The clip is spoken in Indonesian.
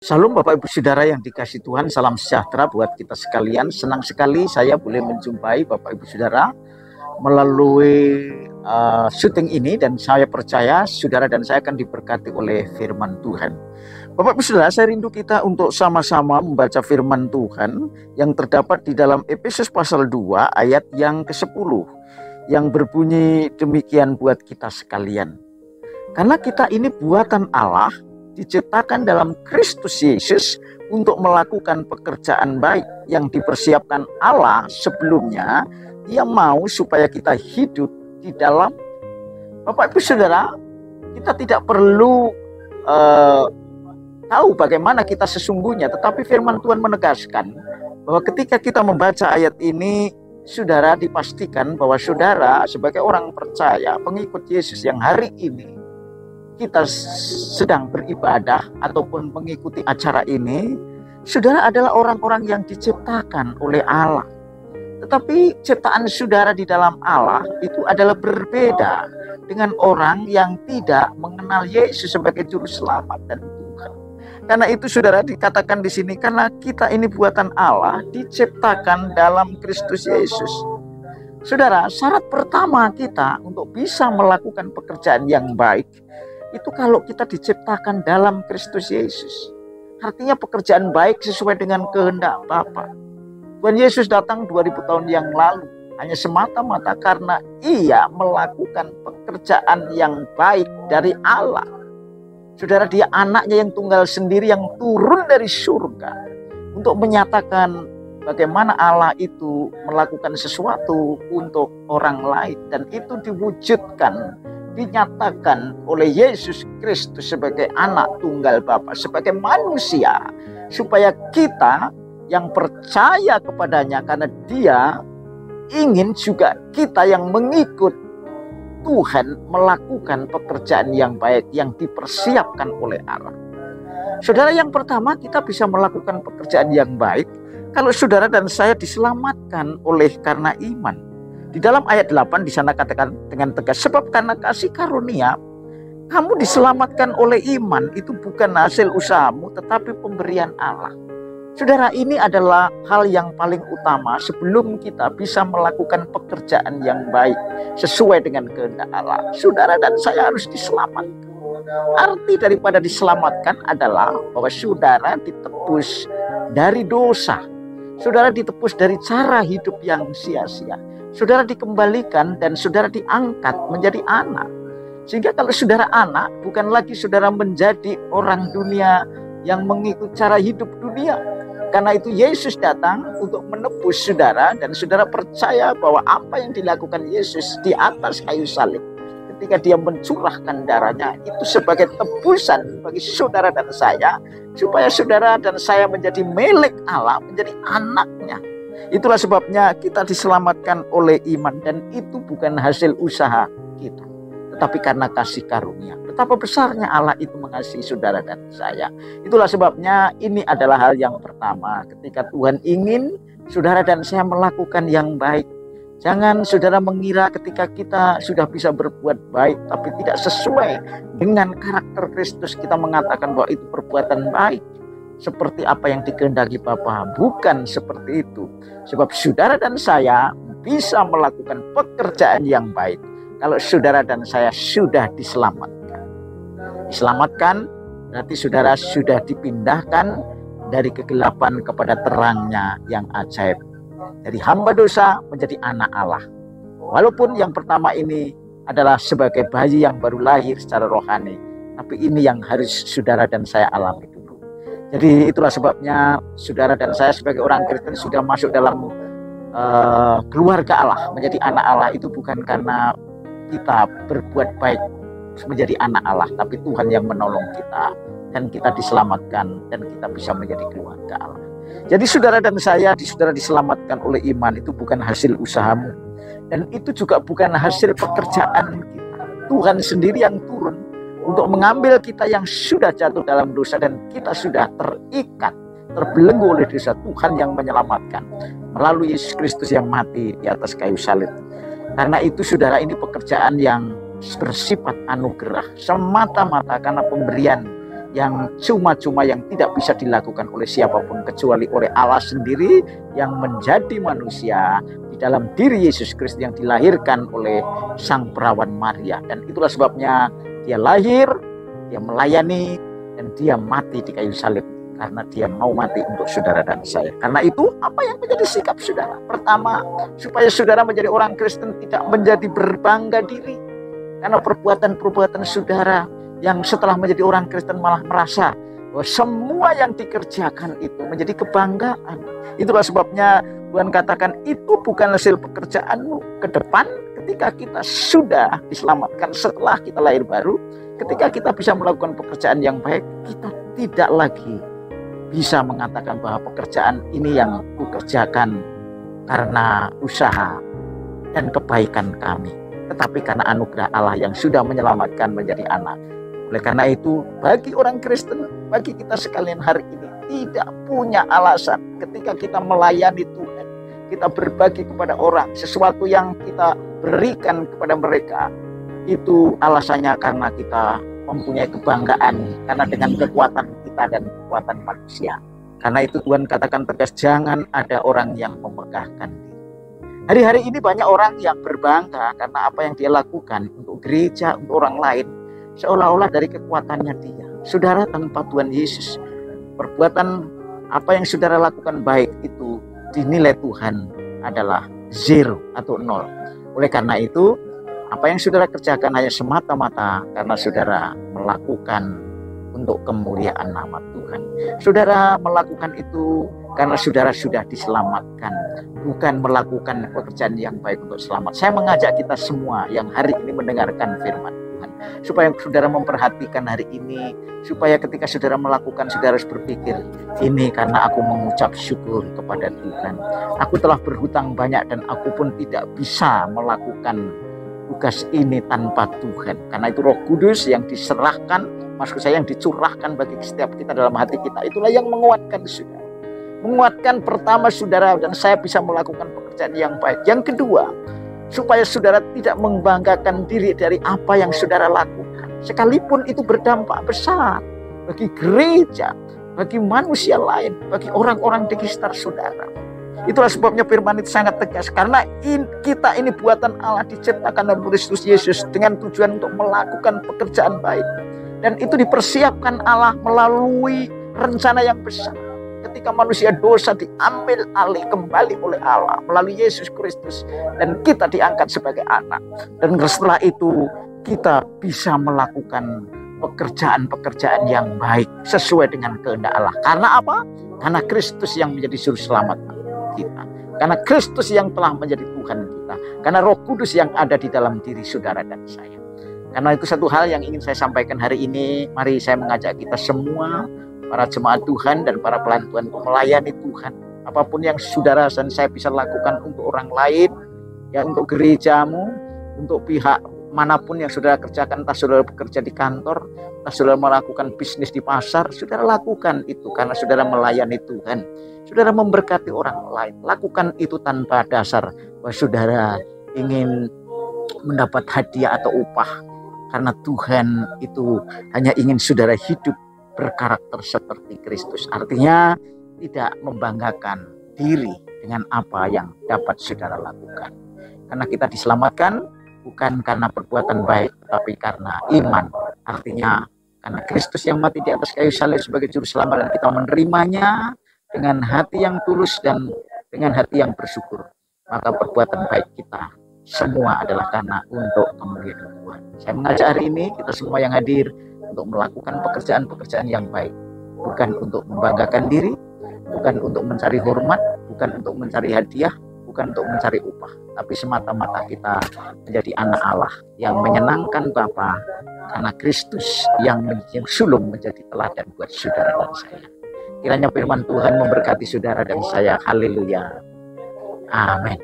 Salam Bapak Ibu Saudara yang dikasih Tuhan, salam sejahtera buat kita sekalian. Senang sekali saya boleh menjumpai Bapak Ibu Saudara melalui syuting ini, dan saya percaya saudara dan saya akan diberkati oleh firman Tuhan. Bapak Ibu Saudara, saya rindu kita untuk sama-sama membaca firman Tuhan yang terdapat di dalam Efesus pasal 2 ayat yang ke-10 yang berbunyi demikian buat kita sekalian. Karena kita ini buatan Allah, diciptakan dalam Kristus Yesus untuk melakukan pekerjaan baik yang dipersiapkan Allah sebelumnya. Dia mau supaya kita hidup di dalam. Bapak Ibu Saudara, kita tidak perlu tahu bagaimana kita sesungguhnya, tetapi firman Tuhan menegaskan bahwa ketika kita membaca ayat ini, saudara dipastikan bahwa saudara sebagai orang percaya, pengikut Yesus yang hari ini kita sedang beribadah ataupun mengikuti acara ini, saudara adalah orang-orang yang diciptakan oleh Allah. Tetapi ciptaan saudara di dalam Allah itu adalah berbeda dengan orang yang tidak mengenal Yesus sebagai juru selamat dan Tuhan. Karena itu saudara dikatakan di sini, karena kita ini buatan Allah, diciptakan dalam Kristus Yesus. Saudara, syarat pertama kita untuk bisa melakukan pekerjaan yang baik itu kalau kita diciptakan dalam Kristus Yesus. Artinya pekerjaan baik sesuai dengan kehendak Bapa. Tuhan Yesus datang 2000 tahun yang lalu hanya semata-mata karena ia melakukan pekerjaan yang baik dari Allah. Saudara, dia anaknya yang tunggal sendiri yang turun dari surga untuk menyatakan bagaimana Allah itu melakukan sesuatu untuk orang lain, dan itu diwujudkan, dinyatakan oleh Yesus Kristus sebagai anak tunggal Bapa, sebagai manusia, supaya kita yang percaya kepadanya, karena dia ingin juga kita yang mengikut Tuhan melakukan pekerjaan yang baik yang dipersiapkan oleh Allah. Saudara, yang pertama kita bisa melakukan pekerjaan yang baik kalau saudara dan saya diselamatkan oleh karena iman. Di dalam ayat 8 di sana katakan dengan tegas, sebab karena kasih karunia kamu diselamatkan oleh iman, itu bukan hasil usahamu tetapi pemberian Allah. Saudara, ini adalah hal yang paling utama sebelum kita bisa melakukan pekerjaan yang baik sesuai dengan kehendak Allah. Saudara dan saya harus diselamatkan. Arti daripada diselamatkan adalah bahwa saudara ditebus dari dosa. Saudara ditebus dari cara hidup yang sia-sia. Saudara dikembalikan dan saudara diangkat menjadi anak. Sehingga kalau saudara anak, bukan lagi saudara menjadi orang dunia yang mengikut cara hidup dunia. Karena itu Yesus datang untuk menebus saudara, dan saudara percaya bahwa apa yang dilakukan Yesus di atas kayu salib ketika dia mencurahkan darahnya itu sebagai tebusan bagi saudara dan saya, supaya saudara dan saya menjadi milik Allah, menjadi anaknya. Itulah sebabnya kita diselamatkan oleh iman, dan itu bukan hasil usaha kita, tetapi karena kasih karunia. Betapa besarnya Allah itu mengasihi saudara dan saya. Itulah sebabnya ini adalah hal yang pertama ketika Tuhan ingin saudara dan saya melakukan yang baik. Jangan saudara mengira ketika kita sudah bisa berbuat baik tapi tidak sesuai dengan karakter Kristus, kita mengatakan bahwa itu perbuatan baik seperti apa yang dikehendaki Bapa. Bukan seperti itu. Sebab saudara dan saya bisa melakukan pekerjaan yang baik kalau saudara dan saya sudah diselamatkan. Diselamatkan berarti saudara sudah dipindahkan dari kegelapan kepada terangnya yang ajaib. Dari hamba dosa menjadi anak Allah. Walaupun yang pertama ini adalah sebagai bayi yang baru lahir secara rohani, tapi ini yang harus saudara dan saya alami dulu. Jadi itulah sebabnya saudara dan saya sebagai orang Kristen sudah masuk dalam keluarga Allah, menjadi anak Allah. Itu bukan karena kita berbuat baik menjadi anak Allah, tapi Tuhan yang menolong kita, dan kita diselamatkan, dan kita bisa menjadi keluarga Allah. Jadi saudara dan saya, saudara diselamatkan oleh iman, itu bukan hasil usahamu, dan itu juga bukan hasil pekerjaan kita. Tuhan sendiri yang turun untuk mengambil kita yang sudah jatuh dalam dosa, dan kita sudah terikat, terbelenggu oleh dosa. Tuhan yang menyelamatkan melalui Yesus Kristus yang mati di atas kayu salib. Karena itu saudara, ini pekerjaan yang bersifat anugerah semata-mata karena pemberian yang cuma-cuma yang tidak bisa dilakukan oleh siapapun kecuali oleh Allah sendiri yang menjadi manusia di dalam diri Yesus Kristus yang dilahirkan oleh Sang Perawan Maria. Dan itulah sebabnya dia lahir, dia melayani, dan dia mati di kayu salib karena dia mau mati untuk saudara dan saya. Karena itu apa yang menjadi sikap saudara? Pertama, supaya saudara menjadi orang Kristen tidak menjadi berbangga diri karena perbuatan-perbuatan saudara yang setelah menjadi orang Kristen malah merasa bahwa semua yang dikerjakan itu menjadi kebanggaan. Itulah sebabnya Tuhan katakan itu bukan hasil pekerjaanmu ke depan ketika kita sudah diselamatkan setelah kita lahir baru. Ketika kita bisa melakukan pekerjaan yang baik, kita tidak lagi bisa mengatakan bahwa pekerjaan ini yang kukerjakan karena usaha dan kebaikan kami, tetapi karena anugerah Allah yang sudah menyelamatkan menjadi anak. Oleh karena itu, bagi orang Kristen, bagi kita sekalian hari ini, tidak punya alasan ketika kita melayani Tuhan, kita berbagi kepada orang, sesuatu yang kita berikan kepada mereka, itu alasannya karena kita mempunyai kebanggaan, karena dengan kekuatan kita dan kekuatan manusia. Karena itu Tuhan katakan tegas, jangan ada orang yang memegahkan diri. Hari-hari ini banyak orang yang berbangga karena apa yang dia lakukan untuk gereja, untuk orang lain, seolah-olah dari kekuatannya dia. Saudara, tanpa Tuhan Yesus, perbuatan apa yang saudara lakukan baik itu dinilai Tuhan adalah 0 atau 0. Oleh karena itu, apa yang saudara kerjakan hanya semata-mata karena saudara melakukan untuk kemuliaan nama Tuhan. Saudara melakukan itu karena saudara sudah diselamatkan, bukan melakukan pekerjaan yang baik untuk selamat. Saya mengajak kita semua yang hari ini mendengarkan firman Tuhan, supaya saudara memperhatikan hari ini, supaya ketika saudara melakukan, saudara harus berpikir, ini karena aku mengucap syukur kepada Tuhan. Aku telah berhutang banyak dan aku pun tidak bisa melakukan tugas ini tanpa Tuhan. Karena itu Roh Kudus yang diserahkan, maksud saya yang dicurahkan bagi setiap kita dalam hati kita, itulah yang menguatkan saudara. Menguatkan pertama saudara dan saya bisa melakukan pekerjaan yang baik. Yang kedua, supaya saudara tidak membanggakan diri dari apa yang saudara lakukan, sekalipun itu berdampak besar bagi gereja, bagi manusia lain, bagi orang-orang di sekitar saudara. Itulah sebabnya firman itu sangat tegas, karena kita ini buatan Allah, diciptakan dalam Kristus Yesus dengan tujuan untuk melakukan pekerjaan baik, dan itu dipersiapkan Allah melalui rencana yang besar. Ketika manusia dosa diambil alih kembali oleh Allah melalui Yesus Kristus, dan kita diangkat sebagai anak, dan setelah itu kita bisa melakukan pekerjaan-pekerjaan yang baik sesuai dengan kehendak Allah. Karena apa? Karena Kristus yang menjadi juru selamat kita, karena Kristus yang telah menjadi Tuhan kita, karena Roh Kudus yang ada di dalam diri saudara dan saya. Karena itu satu hal yang ingin saya sampaikan hari ini. Mari saya mengajak kita semua, para jemaat Tuhan dan para pelayan Tuhan, untuk melayani Tuhan. Apapun yang saudara dan saya bisa lakukan untuk orang lain, ya, untuk gerejamu, untuk pihak manapun yang saudara kerjakan, entah saudara bekerja di kantor, entah saudara melakukan bisnis di pasar, saudara lakukan itu karena saudara melayani Tuhan. Saudara memberkati orang lain. Lakukan itu tanpa dasar bahwa saudara ingin mendapat hadiah atau upah. Karena Tuhan itu hanya ingin saudara hidup berkarakter seperti Kristus. Artinya tidak membanggakan diri dengan apa yang dapat saudara lakukan. Karena kita diselamatkan bukan karena perbuatan baik, tapi karena iman. Artinya karena Kristus yang mati di atas kayu salib sebagai juru selamat, dan kita menerimanya dengan hati yang tulus dan dengan hati yang bersyukur, maka perbuatan baik kita semua adalah karena untuk kemuliaan Tuhan. Saya mengajak hari ini kita semua yang hadir untuk melakukan pekerjaan-pekerjaan yang baik, bukan untuk membanggakan diri, bukan untuk mencari hormat, bukan untuk mencari hadiah, bukan untuk mencari upah, tapi semata-mata kita menjadi anak Allah yang menyenangkan Bapa, karena Kristus yang sulung menjadi teladan buat saudara dan saya. Kiranya firman Tuhan memberkati saudara dan saya. Haleluya. Amin.